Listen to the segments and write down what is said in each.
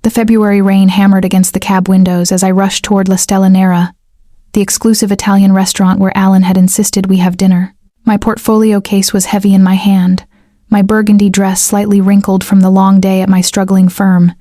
The February rain hammered against the cab windows as I rushed toward La Stella Nera, the exclusive Italian restaurant where Alan had insisted we have dinner. My portfolio case was heavy in my hand, my burgundy dress slightly wrinkled from the long day at my struggling firm,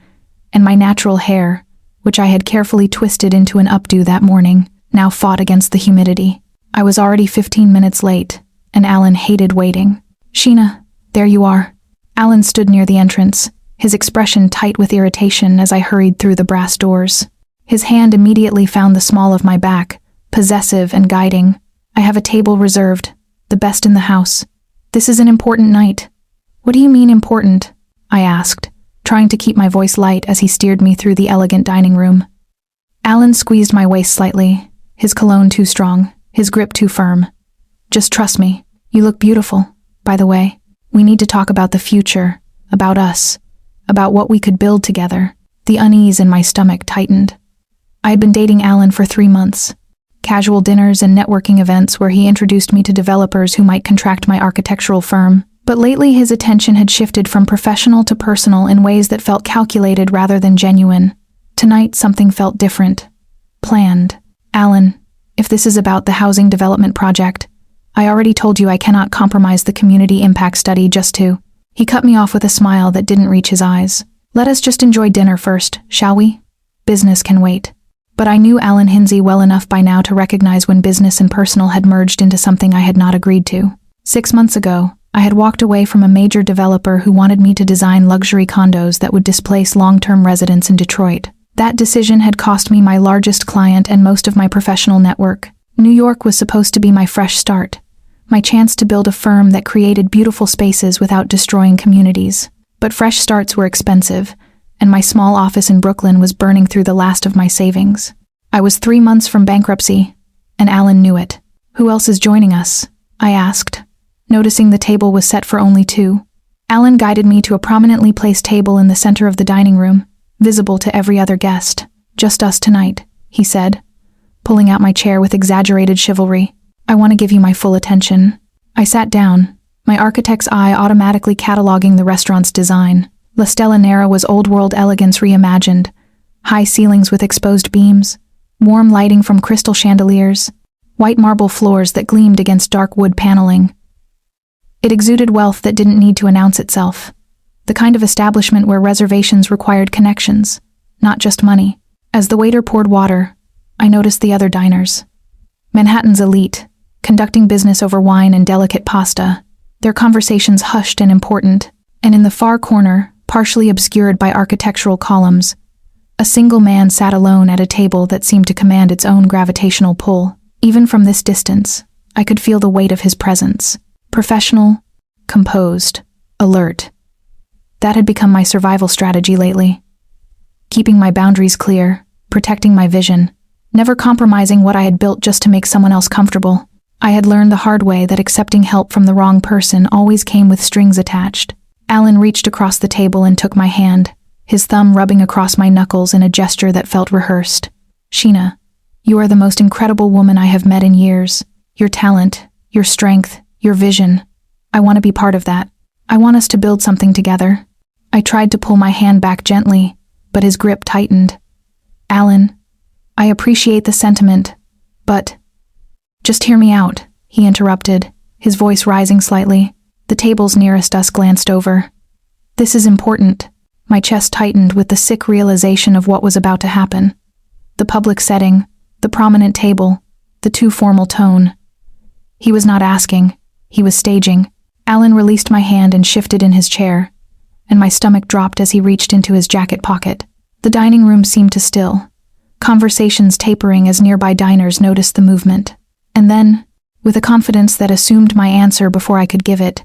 and my natural hair, which I had carefully twisted into an updo that morning, now fought against the humidity. I was already 15 minutes late, and Alan hated waiting. "Sheena, there you are." Alan stood near the entrance, his expression tight with irritation as I hurried through the brass doors. His hand immediately found the small of my back, possessive and guiding. "I have a table reserved, the best in the house. This is an important night." "What do you mean important?" I asked, trying to keep my voice light as he steered me through the elegant dining room. Alan squeezed my waist slightly, his cologne too strong, his grip too firm. "Just trust me. You look beautiful, by the way. We need to talk about the future, about us, about what we could build together." The unease in my stomach tightened. I had been dating Alan for 3 months. Casual dinners and networking events where he introduced me to developers who might contract my architectural firm. But lately his attention had shifted from professional to personal in ways that felt calculated rather than genuine. Tonight something felt different. Planned. "Alan, if this is about the housing development project, I already told you I cannot compromise the community impact study just to..." He cut me off with a smile that didn't reach his eyes. "Let us just enjoy dinner first, shall we? Business can wait." But I knew Alan Hinsey well enough by now to recognize when business and personal had merged into something I had not agreed to. 6 months ago, I had walked away from a major developer who wanted me to design luxury condos that would displace long-term residents in Detroit. That decision had cost me my largest client and most of my professional network. New York was supposed to be my fresh start, my chance to build a firm that created beautiful spaces without destroying communities. But fresh starts were expensive, and my small office in Brooklyn was burning through the last of my savings. I was 3 months from bankruptcy, and Alan knew it. "Who else is joining us?" I asked, noticing the table was set for only 2. Alan guided me to a prominently placed table in the center of the dining room, visible to every other guest. "Just us tonight," he said, pulling out my chair with exaggerated chivalry. "I want to give you my full attention." I sat down, my architect's eye automatically cataloging the restaurant's design. La Stella Nera was old-world elegance reimagined, high ceilings with exposed beams, warm lighting from crystal chandeliers, white marble floors that gleamed against dark wood paneling. It exuded wealth that didn't need to announce itself, the kind of establishment where reservations required connections, not just money. As the waiter poured water, I noticed the other diners. Manhattan's elite, conducting business over wine and delicate pasta, their conversations hushed and important, and in the far corner, partially obscured by architectural columns, a single man sat alone at a table that seemed to command its own gravitational pull. Even from this distance, I could feel the weight of his presence. Professional, composed, alert. That had become my survival strategy lately. Keeping my boundaries clear, protecting my vision, never compromising what I had built just to make someone else comfortable. I had learned the hard way that accepting help from the wrong person always came with strings attached. Alan reached across the table and took my hand, his thumb rubbing across my knuckles in a gesture that felt rehearsed. "Sheena, you are the most incredible woman I have met in years. Your talent, your strength, your vision. I want to be part of that. I want us to build something together." I tried to pull my hand back gently, but his grip tightened. "Alan, I appreciate the sentiment, but..." "Just hear me out," he interrupted, his voice rising slightly. The tables nearest us glanced over. "This is important." My chest tightened with the sick realization of what was about to happen. The public setting, the prominent table, the too formal tone. He was not asking, he was staging. Alan released my hand and shifted in his chair, and my stomach dropped as he reached into his jacket pocket. The dining room seemed to still, conversations tapering as nearby diners noticed the movement. And then, with a confidence that assumed my answer before I could give it,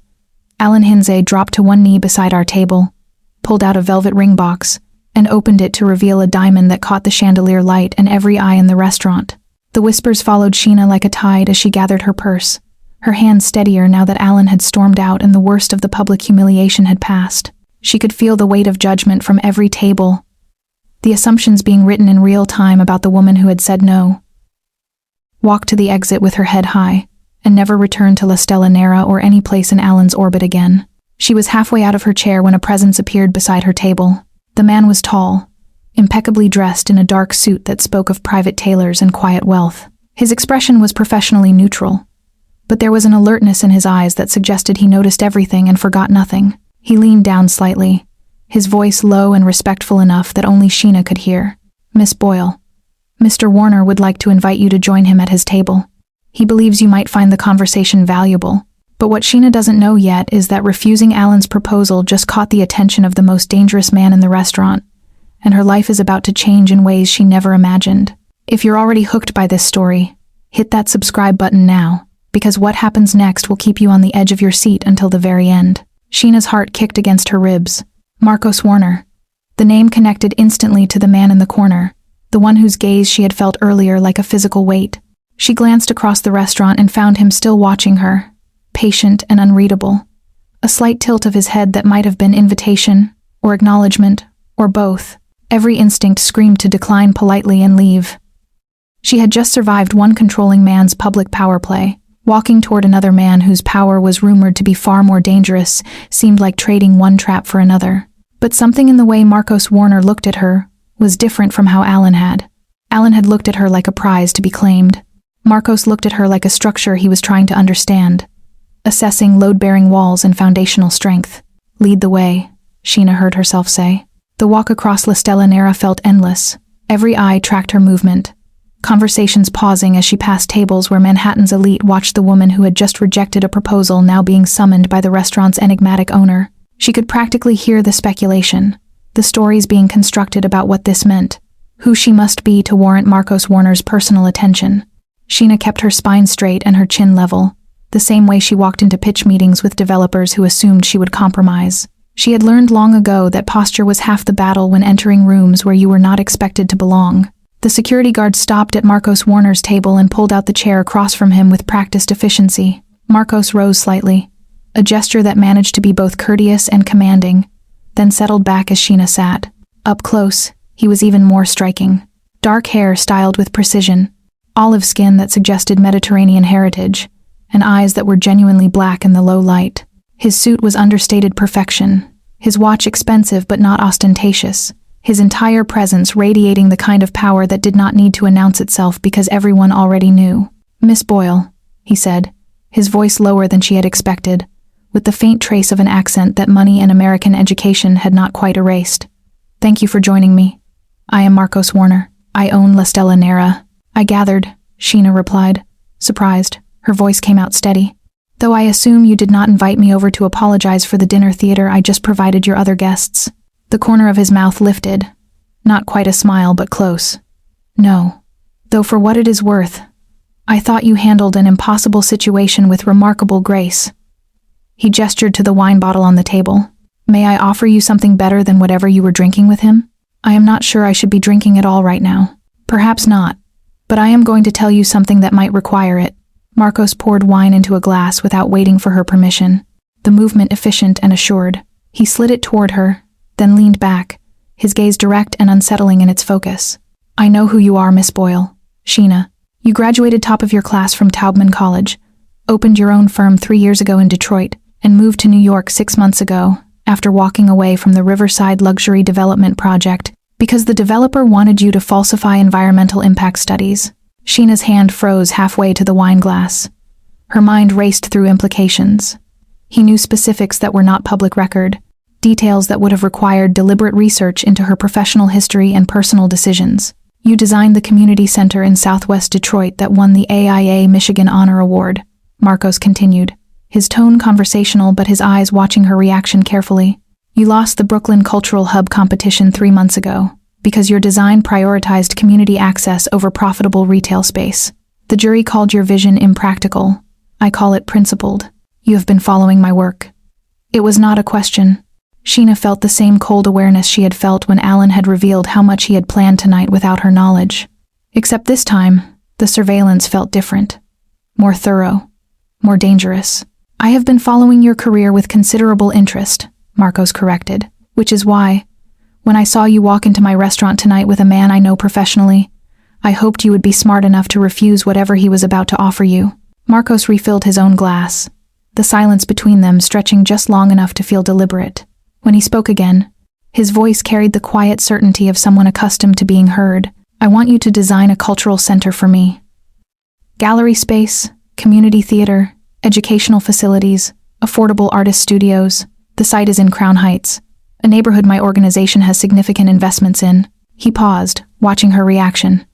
Alan Hinsey dropped to one knee beside our table, pulled out a velvet ring box, and opened it to reveal a diamond that caught the chandelier light and every eye in the restaurant. The whispers followed Sheena like a tide as she gathered her purse, her hands steadier now that Alan had stormed out and the worst of the public humiliation had passed. She could feel the weight of judgment from every table, the assumptions being written in real time about the woman who had said no. Walked to the exit with her head high, and never returned to La Stella Nera or any place in Alan's orbit again. She was halfway out of her chair when a presence appeared beside her table. The man was tall, impeccably dressed in a dark suit that spoke of private tailors and quiet wealth. His expression was professionally neutral, but there was an alertness in his eyes that suggested he noticed everything and forgot nothing. He leaned down slightly, his voice low and respectful enough that only Sheena could hear. "Miss Boyle, Mr. Warner would like to invite you to join him at his table. He believes you might find the conversation valuable." But what Sheena doesn't know yet is that refusing Alan's proposal just caught the attention of the most dangerous man in the restaurant, and her life is about to change in ways she never imagined. If you're already hooked by this story, hit that subscribe button now, because what happens next will keep you on the edge of your seat until the very end. Sheena's heart kicked against her ribs. Marcos Warner. The name connected instantly to the man in the corner, the one whose gaze she had felt earlier like a physical weight. She glanced across the restaurant and found him still watching her, patient and unreadable. A slight tilt of his head that might have been invitation, or acknowledgement, or both. Every instinct screamed to decline politely and leave. She had just survived one controlling man's public power play. Walking toward another man whose power was rumored to be far more dangerous seemed like trading one trap for another. But something in the way Marcos Warner looked at her was different from how Alan had. Alan had looked at her like a prize to be claimed. Marcos looked at her like a structure he was trying to understand, assessing load-bearing walls and foundational strength. "Lead the way," Sheena heard herself say. The walk across La Stella Nera felt endless. Every eye tracked her movement, conversations pausing as she passed tables where Manhattan's elite watched the woman who had just rejected a proposal now being summoned by the restaurant's enigmatic owner. She could practically hear the speculation, the stories being constructed about what this meant, who she must be to warrant Marcos Warner's personal attention. Sheena kept her spine straight and her chin level, the same way she walked into pitch meetings with developers who assumed she would compromise. She had learned long ago that posture was half the battle when entering rooms where you were not expected to belong. The security guard stopped at Marcos Warner's table and pulled out the chair across from him with practiced efficiency. Marcos rose slightly, a gesture that managed to be both courteous and commanding, then settled back as Sheena sat. Up close, he was even more striking. Dark hair styled with precision, olive skin that suggested Mediterranean heritage, and eyes that were genuinely black in the low light. His suit was understated perfection, his watch expensive but not ostentatious, his entire presence radiating the kind of power that did not need to announce itself because everyone already knew. "Miss Boyle," he said, his voice lower than she had expected, with the faint trace of an accent that money and American education had not quite erased. "Thank you for joining me. I am Marcos Warner. I own La Stella Nera." "I gathered," Sheena replied, surprised. Her voice came out steady. "Though I assume you did not invite me over to apologize for the dinner theater I just provided your other guests." The corner of his mouth lifted. Not quite a smile, but close. "No. Though for what it is worth, I thought you handled an impossible situation with remarkable grace." He gestured to the wine bottle on the table. "May I offer you something better than whatever you were drinking with him? I am not sure I should be drinking at all right now." "Perhaps not, but I am going to tell you something that might require it." Marcos poured wine into a glass without waiting for her permission, the movement efficient and assured. He slid it toward her, then leaned back, his gaze direct and unsettling in its focus. "I know who you are, Miss Boyle. Sheena. You graduated top of your class from Taubman College, opened your own firm 3 years ago in Detroit, and moved to New York 6 months ago, after walking away from the Riverside Luxury Development Project, because the developer wanted you to falsify environmental impact studies." Sheena's hand froze halfway to the wine glass. Her mind raced through implications. He knew specifics that were not public record, details that would have required deliberate research into her professional history and personal decisions. "You designed the community center in Southwest Detroit that won the AIA Michigan Honor Award," Marcos continued, his tone conversational but his eyes watching her reaction carefully. "You lost the Brooklyn Cultural Hub competition 3 months ago, because your design prioritized community access over profitable retail space. The jury called your vision impractical. I call it principled. You have been following my work." It was not a question. Sheena felt the same cold awareness she had felt when Alan had revealed how much he had planned tonight without her knowledge. Except this time, the surveillance felt different. More thorough. More dangerous. "I have been following your career with considerable interest," Marcos corrected, "which is why, when I saw you walk into my restaurant tonight with a man I know professionally, I hoped you would be smart enough to refuse whatever he was about to offer you." Marcos refilled his own glass, the silence between them stretching just long enough to feel deliberate. When he spoke again, His voice carried the quiet certainty of someone accustomed to being heard. I want you to design a cultural center for me. Gallery space, community theater, educational facilities, affordable artist studios. The site is in Crown Heights, a neighborhood my organization has significant investments in. He paused, watching her reaction.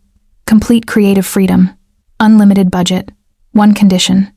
Complete creative freedom. Unlimited budget. One condition.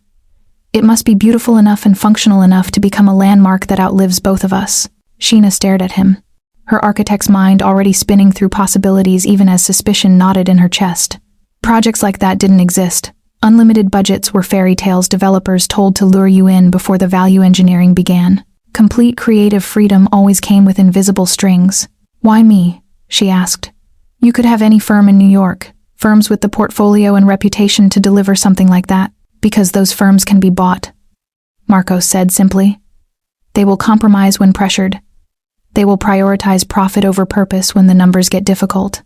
It must be beautiful enough and functional enough to become a landmark that outlives both of us. Sheena stared at him, her architect's mind already spinning through possibilities even as suspicion knotted in her chest. Projects like that didn't exist. Unlimited budgets were fairy tales developers told to lure you in before the value engineering began. Complete creative freedom always came with invisible strings. Why me? She asked. You could have any firm in New York, firms with the portfolio and reputation to deliver something like that, because those firms can be bought. Marcos said simply. They will compromise when pressured. They will prioritize profit over purpose when the numbers get difficult.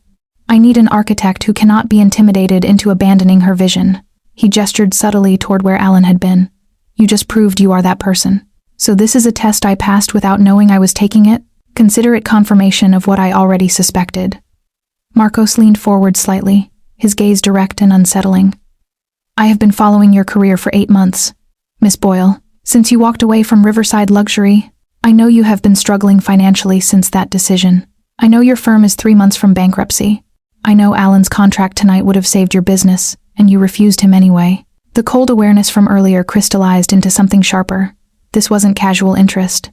I need an architect who cannot be intimidated into abandoning her vision. He gestured subtly toward where Alan had been. You just proved you are that person. So this is a test I passed without knowing I was taking it? Consider it confirmation of what I already suspected. Marcos leaned forward slightly, his gaze direct and unsettling. I have been following your career for 8 months, Miss Boyle. Since you walked away from Riverside Luxury, I know you have been struggling financially since that decision. I know your firm is 3 months from bankruptcy. I know Alan's contract tonight would have saved your business, and you refused him anyway. The cold awareness from earlier crystallized into something sharper. This wasn't casual interest.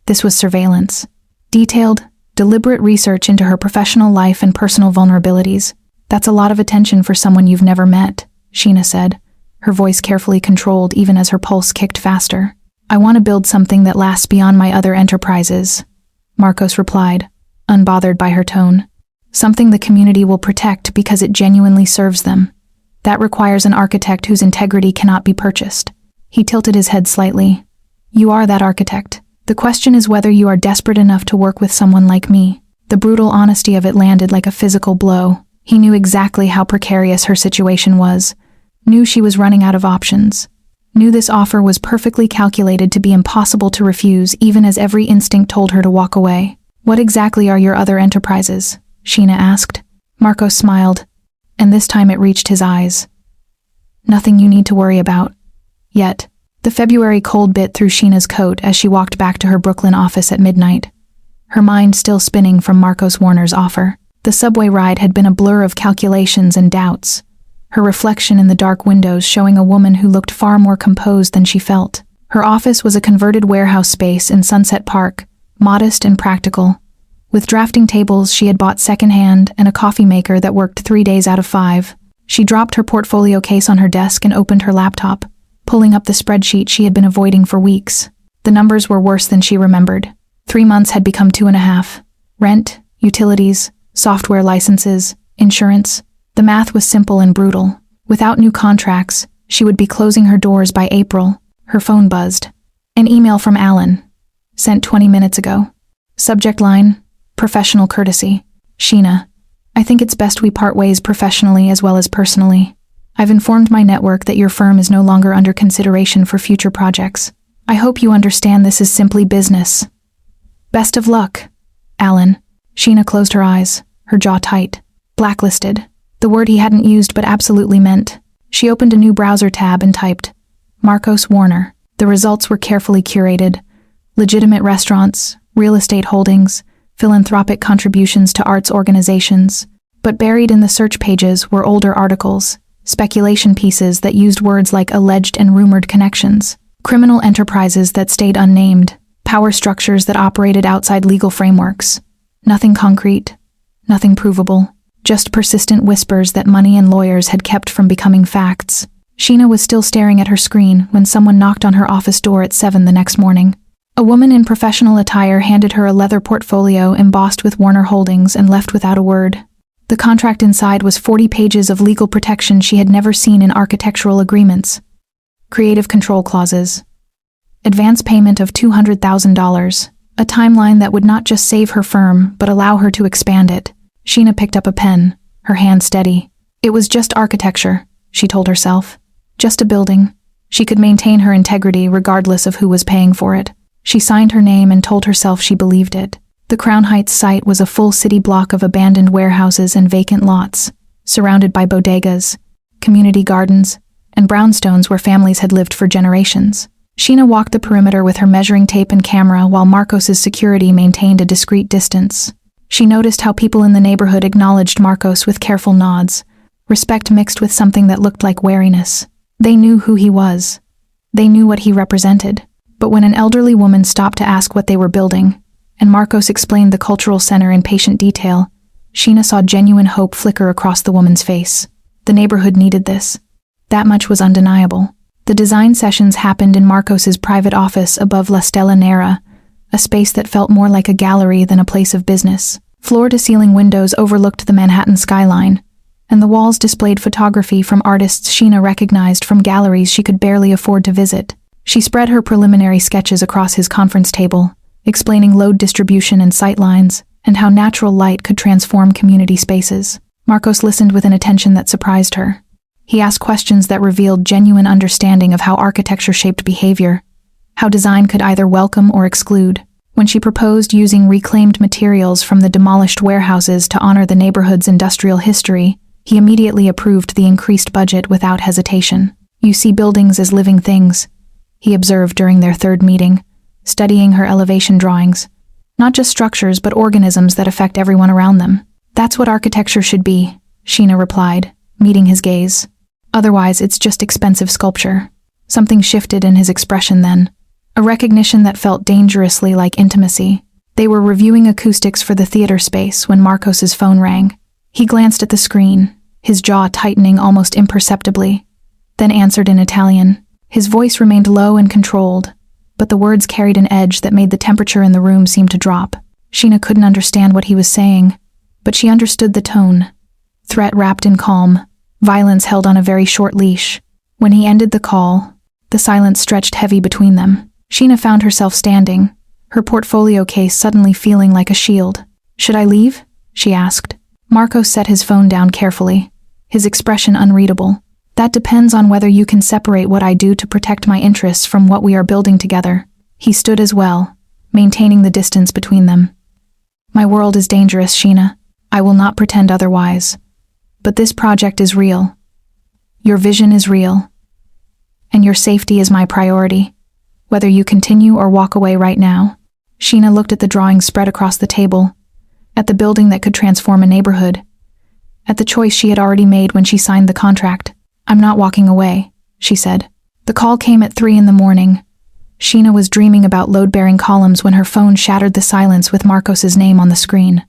This was surveillance. Detailed, deliberate research into her professional life and personal vulnerabilities. That's a lot of attention for someone you've never met, Sheena said, her voice carefully controlled even as her pulse kicked faster. I want to build something that lasts beyond my other enterprises, Marcos replied, unbothered by her tone. Something the community will protect because it genuinely serves them. That requires an architect whose integrity cannot be purchased. He tilted his head slightly. You are that architect. The question is whether you are desperate enough to work with someone like me. The brutal honesty of it landed like a physical blow. He knew exactly how precarious her situation was. Knew she was running out of options. Knew this offer was perfectly calculated to be impossible to refuse even as every instinct told her to walk away. What exactly are your other enterprises? Sheena asked. Marcos smiled, and this time it reached his eyes. Nothing you need to worry about. Yet. The February cold bit through Sheena's coat as she walked back to her Brooklyn office at midnight, her mind still spinning from Marcos Warner's offer. The subway ride had been a blur of calculations and doubts, her reflection in the dark windows showing a woman who looked far more composed than she felt. Her office was a converted warehouse space in Sunset Park, modest and practical. With drafting tables she had bought secondhand and a coffee maker that worked 3 days out of 5. She dropped her portfolio case on her desk and opened her laptop, pulling up the spreadsheet she had been avoiding for weeks. The numbers were worse than she remembered. 3 months had become 2.5. Rent, utilities, software licenses, insurance. The math was simple and brutal. Without new contracts, she would be closing her doors by April. Her phone buzzed. An email from Alan. Sent 20 minutes ago. Subject line, professional courtesy. Sheena, I think it's best we part ways professionally as well as personally. I've informed my network that your firm is no longer under consideration for future projects. I hope you understand this is simply business. Best of luck, Alan. Sheena closed her eyes, her jaw tight. Blacklisted. The word he hadn't used but absolutely meant. She opened a new browser tab and typed, Marcos Warner. The results were carefully curated. Legitimate restaurants, real estate holdings, philanthropic contributions to arts organizations. But buried in the search pages were older articles, speculation pieces that used words like alleged and rumored connections, criminal enterprises that stayed unnamed, power structures that operated outside legal frameworks. Nothing concrete, nothing provable, just persistent whispers that money and lawyers had kept from becoming facts. Sheena was still staring at her screen when someone knocked on her office door at 7 the next morning. A woman in professional attire handed her a leather portfolio embossed with Warner Holdings and left without a word. The contract inside was 40 pages of legal protection she had never seen in architectural agreements. Creative control clauses. Advance payment of $200,000. A timeline that would not just save her firm, but allow her to expand it. Sheena picked up a pen, her hand steady. It was just architecture, she told herself. Just a building. She could maintain her integrity regardless of who was paying for it. She signed her name and told herself she believed it. The Crown Heights site was a full city block of abandoned warehouses and vacant lots, surrounded by bodegas, community gardens, and brownstones where families had lived for generations. Sheena walked the perimeter with her measuring tape and camera while Marcos's security maintained a discreet distance. She noticed how people in the neighborhood acknowledged Marcos with careful nods, respect mixed with something that looked like wariness. They knew who he was. They knew what he represented. But when an elderly woman stopped to ask what they were building, and Marcos explained the cultural center in patient detail, Sheena saw genuine hope flicker across the woman's face. The neighborhood needed this. That much was undeniable. The design sessions happened in Marcos's private office above La Stella Nera, a space that felt more like a gallery than a place of business. Floor-to-ceiling windows overlooked the Manhattan skyline, and the walls displayed photography from artists Sheena recognized from galleries she could barely afford to visit. She spread her preliminary sketches across his conference table, explaining load distribution and sightlines, and how natural light could transform community spaces. Marcos listened with an attention that surprised her. He asked questions that revealed genuine understanding of how architecture shaped behavior, how design could either welcome or exclude. When she proposed using reclaimed materials from the demolished warehouses to honor the neighborhood's industrial history, he immediately approved the increased budget without hesitation. "You see buildings as living things," he observed during their third meeting, studying her elevation drawings. "Not just structures, but organisms that affect everyone around them." "That's what architecture should be," Sheena replied, meeting his gaze. "Otherwise, it's just expensive sculpture." Something shifted in his expression then, a recognition that felt dangerously like intimacy. They were reviewing acoustics for the theater space when Marcos's phone rang. He glanced at the screen, his jaw tightening almost imperceptibly, then answered in Italian. His voice remained low and controlled, but the words carried an edge that made the temperature in the room seem to drop. Sheena couldn't understand what he was saying, but she understood the tone. Threat wrapped in calm, violence held on a very short leash. When he ended the call, the silence stretched heavy between them. Sheena found herself standing, her portfolio case suddenly feeling like a shield. "Should I leave?" she asked. Marcos set his phone down carefully, his expression unreadable. "That depends on whether you can separate what I do to protect my interests from what we are building together." He stood as well, maintaining the distance between them. "My world is dangerous, Sheena. I will not pretend otherwise. But this project is real. Your vision is real. And your safety is my priority, whether you continue or walk away right now." Sheena looked at the drawings spread across the table, at the building that could transform a neighborhood, at the choice she had already made when she signed the contract. "I'm not walking away," she said. The call came at 3 a.m. Sheena was dreaming about load-bearing columns when her phone shattered the silence with Marcos's name on the screen.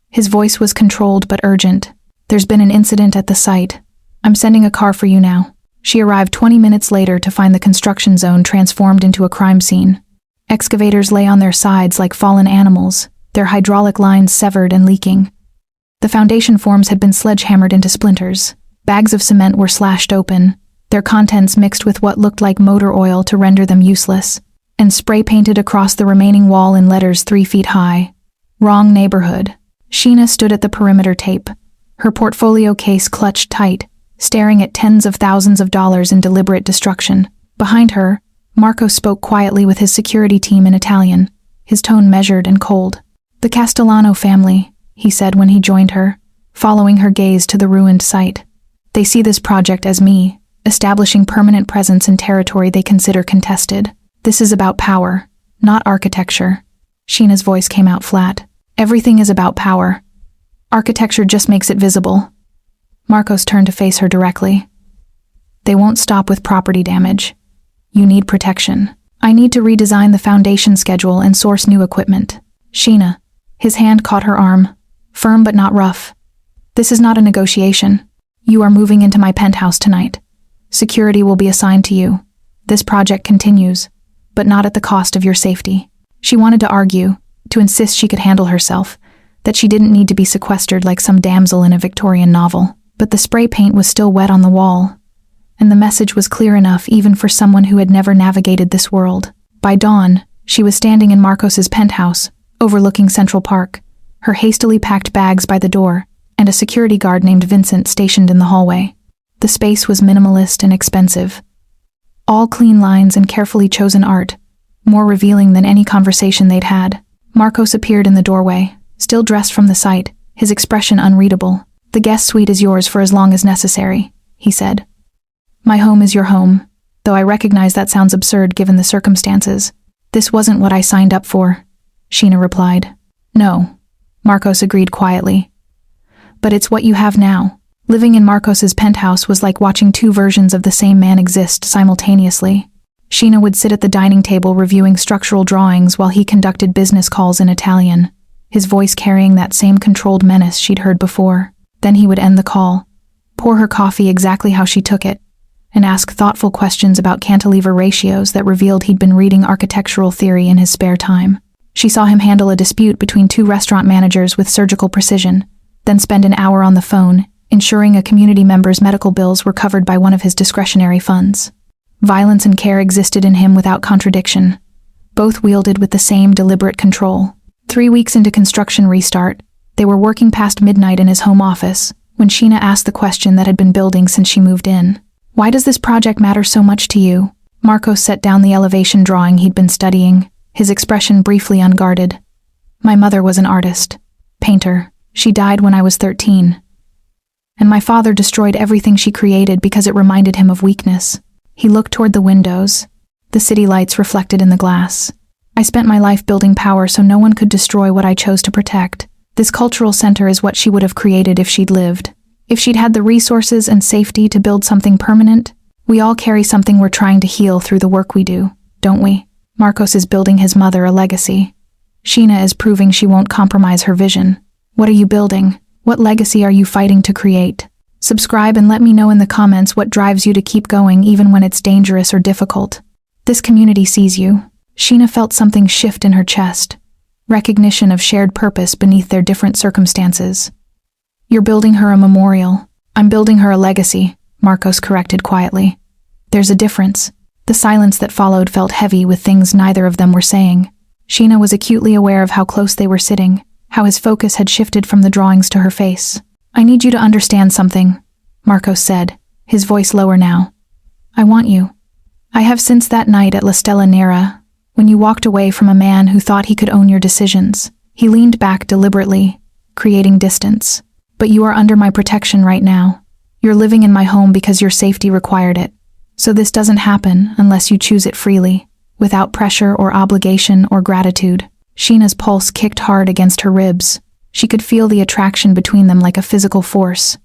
His voice was controlled but urgent. "There's been an incident at the site. I'm sending a car for you now." She arrived 20 minutes later to find the construction zone transformed into a crime scene. Excavators lay on their sides like fallen animals, their hydraulic lines severed and leaking. The foundation forms had been sledgehammered into splinters. Bags of cement were slashed open, their contents mixed with what looked like motor oil to render them useless, and spray painted across the remaining wall in letters 3 feet high. "Wrong neighborhood." Sheena stood at the perimeter tape, her portfolio case clutched tight, staring at tens of thousands of dollars in deliberate destruction. Behind her, Marcos spoke quietly with his security team in Italian, his tone measured and cold. "The Castellano family," he said when he joined her, following her gaze to the ruined site. "They see this project as me, establishing permanent presence in territory they consider contested. This is about power, not architecture." Sheena's voice came out flat. "Everything is about power. Architecture just makes it visible." Marcos turned to face her directly. "They won't stop with property damage. You need protection. I need to redesign the foundation schedule and source new equipment." "Sheena." His hand caught her arm, firm but not rough. "This is not a negotiation. You are moving into my penthouse tonight. Security will be assigned to you. This project continues, but not at the cost of your safety." She wanted to argue, to insist she could handle herself, that she didn't need to be sequestered like some damsel in a Victorian novel. But the spray paint was still wet on the wall, and the message was clear enough even for someone who had never navigated this world. By dawn, she was standing in Marcos's penthouse, overlooking Central Park, her hastily packed bags by the door, and a security guard named Vincent stationed in the hallway. The space was minimalist and expensive. All clean lines and carefully chosen art, more revealing than any conversation they'd had. Marcos appeared in the doorway, still dressed from the sight, his expression unreadable. "The guest suite is yours for as long as necessary," he said. "My home is your home, though I recognize that sounds absurd given the circumstances. This wasn't what I signed up for," Sheena replied. "No," Marcos agreed quietly. "But it's what you have now." Living in Marcos's penthouse was like watching two versions of the same man exist simultaneously. Sheena would sit at the dining table reviewing structural drawings while he conducted business calls in Italian, his voice carrying that same controlled menace she'd heard before. Then he would end the call, pour her coffee exactly how she took it, and ask thoughtful questions about cantilever ratios that revealed he'd been reading architectural theory in his spare time. She saw him handle a dispute between two restaurant managers with surgical precision, then spend an hour on the phone, ensuring a community member's medical bills were covered by one of his discretionary funds. Violence and care existed in him without contradiction, both wielded with the same deliberate control. 3 weeks into construction restart, they were working past midnight in his home office when Sheena asked the question that had been building since she moved in. "Why does this project matter so much to you?" Marcos set down the elevation drawing he'd been studying, his expression briefly unguarded. "My mother was an artist, painter. She died when I was 13. And my father destroyed everything she created because it reminded him of weakness." He looked toward the windows, the city lights reflected in the glass. "I spent my life building power so no one could destroy what I chose to protect. This cultural center is what she would have created if she'd lived. If she'd had the resources and safety to build something permanent. We all carry something we're trying to heal through the work we do, don't we? Marcos is building his mother a legacy. Sheena is proving she won't compromise her vision. What are you building? What legacy are you fighting to create? Subscribe and let me know in the comments what drives you to keep going even when it's dangerous or difficult. This community sees you." Sheena felt something shift in her chest, recognition of shared purpose beneath their different circumstances. "You're building her a memorial. I'm building her a legacy," Marcos corrected quietly. "There's a difference." The silence that followed felt heavy with things neither of them were saying. Sheena was acutely aware of how close they were sitting, how his focus had shifted from the drawings to her face. "I need you to understand something," Marcos said, his voice lower now. "I want you. I have since that night at La Stella Nera, when you walked away from a man who thought he could own your decisions." He leaned back deliberately, creating distance. "But you are under my protection right now. You're living in my home because your safety required it. So this doesn't happen unless you choose it freely, without pressure or obligation or gratitude." Sheena's pulse kicked hard against her ribs. She could feel the attraction between them like a physical force,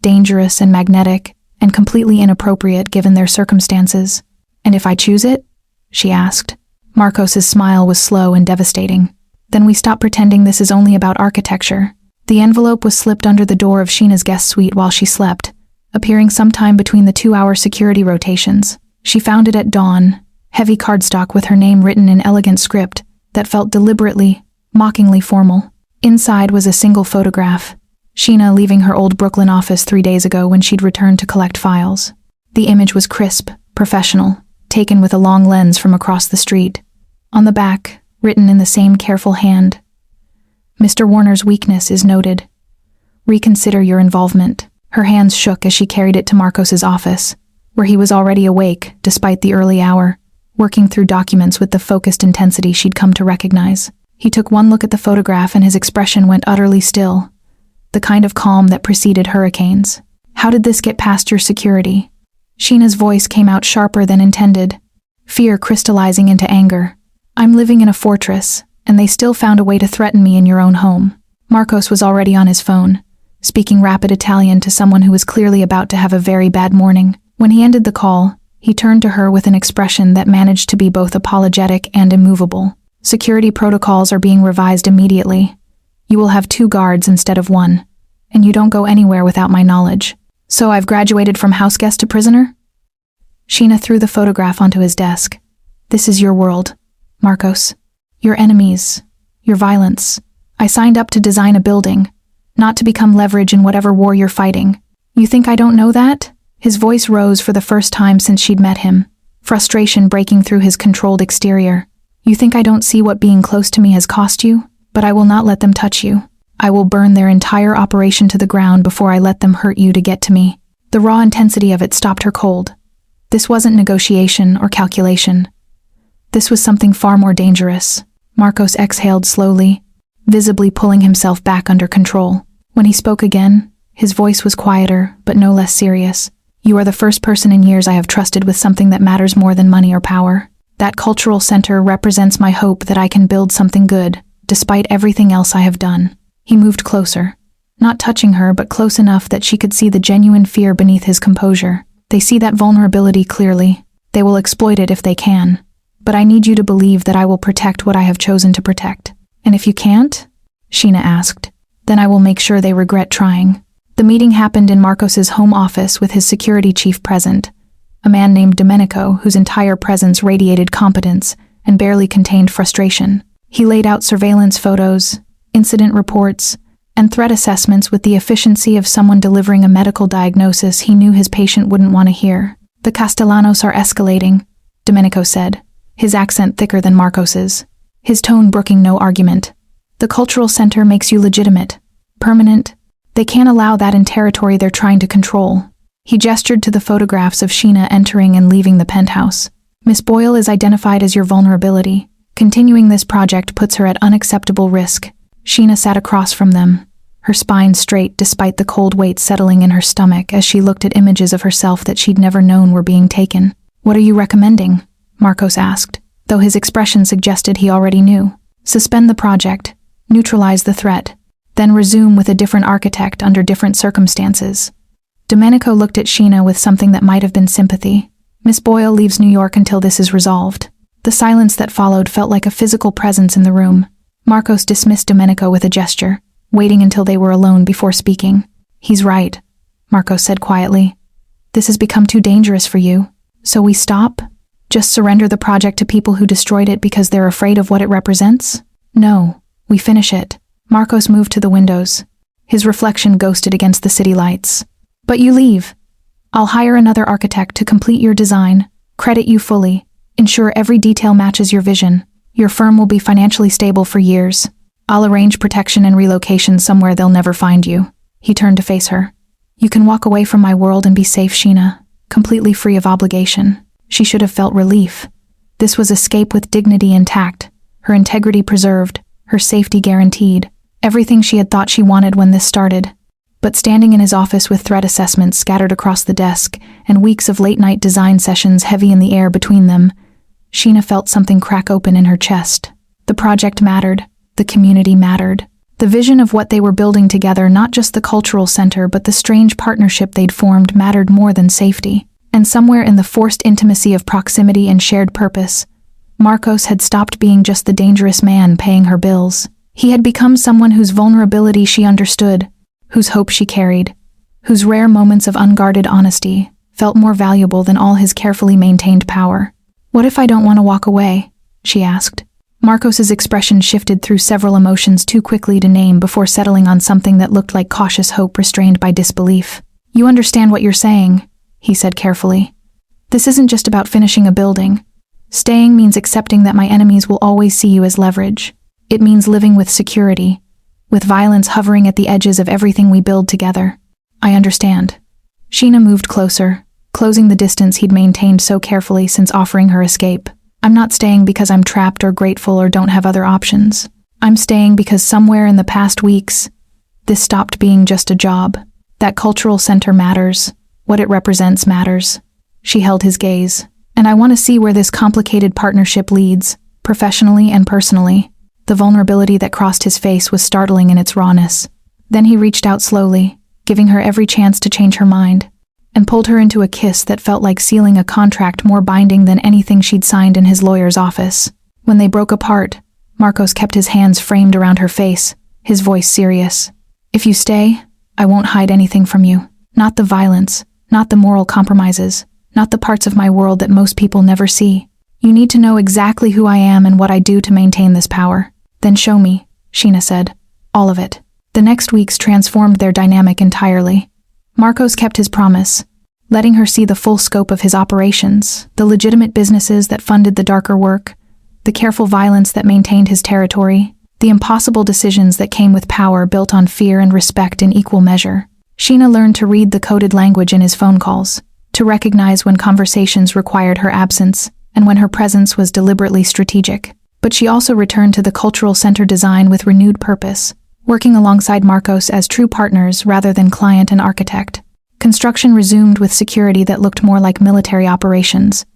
dangerous and magnetic, and completely inappropriate given their circumstances. "And if I choose it?" she asked. Marcos's smile was slow and devastating. "Then we stop pretending this is only about architecture." The envelope was slipped under the door of Sheena's guest suite while she slept, appearing sometime between the 2-hour security rotations. She found it at dawn, heavy cardstock with her name written in elegant script that felt deliberately, mockingly formal. Inside was a single photograph, Sheena leaving her old Brooklyn office 3 days ago when she'd returned to collect files. The image was crisp, professional, taken with a long lens from across the street. On the back, written in the same careful hand, "Mr. Warner's weakness is noted. Reconsider your involvement." Her hands shook as she carried it to Marcos's office, where he was already awake despite the early hour, working through documents with the focused intensity she'd come to recognize. He took one look at the photograph and his expression went utterly still, the kind of calm that preceded hurricanes. "How did this get past your security?" Sheena's voice came out sharper than intended, fear crystallizing into anger. "I'm living in a fortress, and they still found a way to threaten me in your own home." Marcos was already on his phone, speaking rapid Italian to someone who was clearly about to have a very bad morning. When he ended the call, he turned to her with an expression that managed to be both apologetic and immovable. "Security protocols are being revised immediately. You will have 2 guards instead of 1, and you don't go anywhere without my knowledge." "So I've graduated from houseguest to prisoner?" Sheena threw the photograph onto his desk. "This is your world, Marcos. Your enemies, your violence. I signed up to design a building, not to become leverage in whatever war you're fighting. You think I don't know that?" His voice rose for the first time since she'd met him, frustration breaking through his controlled exterior. "You think I don't see what being close to me has cost you? But I will not let them touch you. I will burn their entire operation to the ground before I let them hurt you to get to me." The raw intensity of it stopped her cold. This wasn't negotiation or calculation. This was something far more dangerous. Marcos exhaled slowly, visibly pulling himself back under control. When he spoke again, his voice was quieter, but no less serious. You are the first person in years I have trusted with something that matters more than money or power. That cultural center represents my hope that I can build something good, despite everything else I have done. He moved closer, not touching her, but close enough that she could see the genuine fear beneath his composure. They see that vulnerability clearly. They will exploit it if they can. But I need you to believe that I will protect what I have chosen to protect. And if you can't? Sheena asked. Then I will make sure they regret trying. The meeting happened in Marcos's home office with his security chief present, a man named Domenico whose entire presence radiated competence and barely contained frustration. He laid out surveillance photos, incident reports, and threat assessments with the efficiency of someone delivering a medical diagnosis he knew his patient wouldn't want to hear. The Castellanos are escalating, Domenico said, his accent thicker than Marcos's, his tone brooking no argument. The cultural center makes you legitimate, permanent. They can't allow that in territory they're trying to control. He gestured to the photographs of Sheena entering and leaving the penthouse. Miss Boyle is identified as your vulnerability. Continuing this project puts her at unacceptable risk. Sheena sat across from them, her spine straight despite the cold weight settling in her stomach as she looked at images of herself that she'd never known were being taken. What are you recommending? Marcos asked, though his expression suggested he already knew. Suspend the project, neutralize the threat, then resume with a different architect under different circumstances. Domenico looked at Sheena with something that might have been sympathy. Miss Boyle leaves New York until this is resolved. The silence that followed felt like a physical presence in the room. Marcos dismissed Domenico with a gesture, waiting until they were alone before speaking. He's right, Marcos said quietly. This has become too dangerous for you. So we stop? Just surrender the project to people who destroyed it because they're afraid of what it represents? No, we finish it. Marcos moved to the windows. His reflection ghosted against the city lights. But you leave. I'll hire another architect to complete your design, credit you fully, ensure every detail matches your vision. Your firm will be financially stable for years. I'll arrange protection and relocation somewhere they'll never find you. He turned to face her. You can walk away from my world and be safe, Sheena, completely free of obligation. She should have felt relief. This was escape with dignity intact, her integrity preserved, her safety guaranteed. Everything she had thought she wanted when this started. But standing in his office with threat assessments scattered across the desk and weeks of late-night design sessions heavy in the air between them, Sheena felt something crack open in her chest. The project mattered. The community mattered. The vision of what they were building together, not just the cultural center but the strange partnership they'd formed, mattered more than safety. And somewhere in the forced intimacy of proximity and shared purpose, Marcos had stopped being just the dangerous man paying her bills. He had become someone whose vulnerability she understood, whose hope she carried, whose rare moments of unguarded honesty felt more valuable than all his carefully maintained power. What if I don't want to walk away? She asked. Marcos's expression shifted through several emotions too quickly to name before settling on something that looked like cautious hope restrained by disbelief. You understand what you're saying, he said carefully. This isn't just about finishing a building. Staying means accepting that my enemies will always see you as leverage. It means living with security, with violence hovering at the edges of everything we build together. I understand. Sheena moved closer, closing the distance he'd maintained so carefully since offering her escape. I'm not staying because I'm trapped or grateful or don't have other options. I'm staying because somewhere in the past weeks, this stopped being just a job. That cultural center matters. What it represents matters. She held his gaze. And I want to see where this complicated partnership leads, professionally and personally. The vulnerability that crossed his face was startling in its rawness. Then he reached out slowly, giving her every chance to change her mind, and pulled her into a kiss that felt like sealing a contract more binding than anything she'd signed in his lawyer's office. When they broke apart, Marcos kept his hands framed around her face, his voice serious. If you stay, I won't hide anything from you. Not the violence, not the moral compromises, not the parts of my world that most people never see. You need to know exactly who I am and what I do to maintain this power. Then show me, Sheena said. All of it. The next weeks transformed their dynamic entirely. Marcos kept his promise, letting her see the full scope of his operations, the legitimate businesses that funded the darker work, the careful violence that maintained his territory, the impossible decisions that came with power built on fear and respect in equal measure. Sheena learned to read the coded language in his phone calls, to recognize when conversations required her absence and when her presence was deliberately strategic. But she also returned to the cultural center design with renewed purpose, working alongside Marcos as true partners rather than client and architect. Construction resumed with security that looked more like military operations,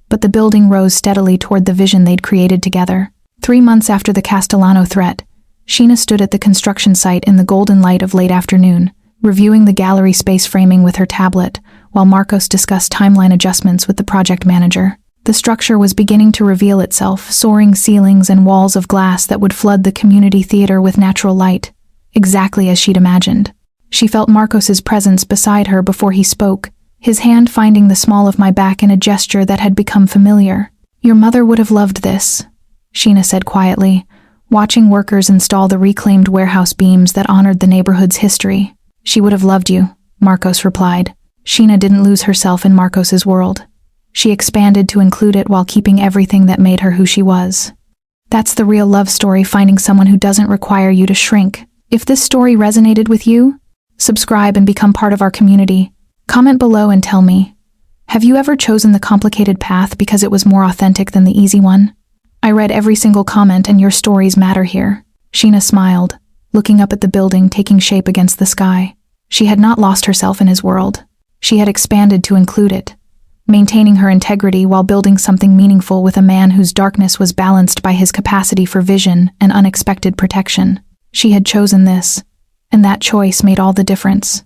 but the building rose steadily toward the vision they'd created together. 3 months after the Castellano threat, Sheena stood at the construction site in the golden light of late afternoon, reviewing the gallery space framing with her tablet, while Marcos discussed timeline adjustments with the project manager. The structure was beginning to reveal itself, soaring ceilings and walls of glass that would flood the community theater with natural light, exactly as she'd imagined. She felt Marcos's presence beside her before he spoke, his hand finding the small of my back in a gesture that had become familiar. "Your mother would have loved this," Sheena said quietly, watching workers install the reclaimed warehouse beams that honored the neighborhood's history. "She would have loved you," Marcos replied. Sheena didn't lose herself in Marcos's world. She expanded to include it while keeping everything that made her who she was. That's the real love story, finding someone who doesn't require you to shrink. If this story resonated with you, subscribe and become part of our community. Comment below and tell me, have you ever chosen the complicated path because it was more authentic than the easy one? I read every single comment and your stories matter here. Sheena smiled, looking up at the building taking shape against the sky. She had not lost herself in his world. She had expanded to include it, maintaining her integrity while building something meaningful with a man whose darkness was balanced by his capacity for vision and unexpected protection. She had chosen this, and that choice made all the difference.